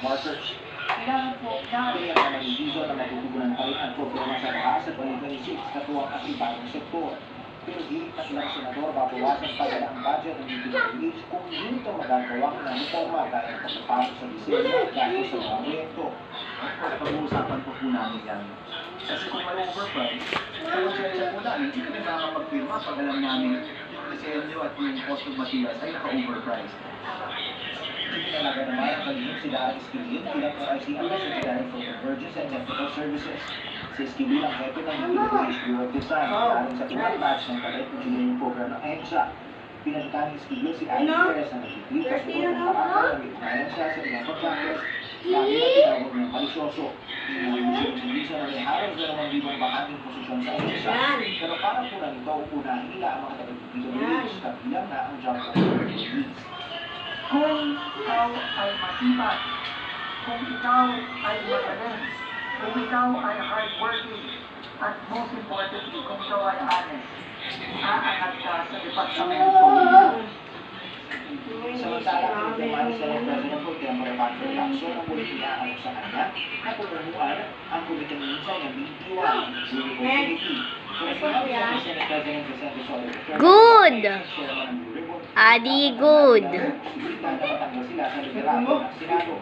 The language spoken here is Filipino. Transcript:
markers. Kailangan po nakaliyan na maniligo na matutugunan pa rin ang problema sa taas sa 2026 na tuwang ang ibang sektor. Pero hirit na ilang senador babawasan pa nila ang budget ng DPWH kung hindi ito magagawa ng reforma dahil ng pagpapasok sa disenyo at gastos sa mga proyekto. Pag-uusapan po namin yan. Kasi kung may overprice, sa konsensya po namin, hindi kami makakapagpirma pag alam namin yung disenyo at yung cost of materials ay naka-overprice. Itinalaga naman ang kalihim sila ang Esquivel bilang RICM Secretary for Convergence and Technical Services. Si Esquivel ang hepe ng Philippines Bureau of Design aling sa pinag batch ng Cadet Engineering Program ng EDSA. Pinagka ni Esquivel si Ali Perez na nagtitip sa sugot ng parakal ng ipinayan siya sa ilang contractors. Lagi na tinawag ng palisyoso. Hindi siya na may halos na naman libang bakanting posisyon sa EDSA. Pero para po lang ito, unahin nila ang mga taga-PWH kabilang na ang job opportunities. Kung ikaw ay masipag, kung ikaw ay magaling, kung ikaw ay hardworking, at most importantly, kung ikaw ay honest, aangat ka sa departamento. Samantalang pinagdamani sa President Pro Tempore Patrick Lacson ang muling inaanok sa kanya na pumunuan ang komiteng minsan ng BT1 Zero Community. Good! Adi, good! Sila sa liderato ng Senado.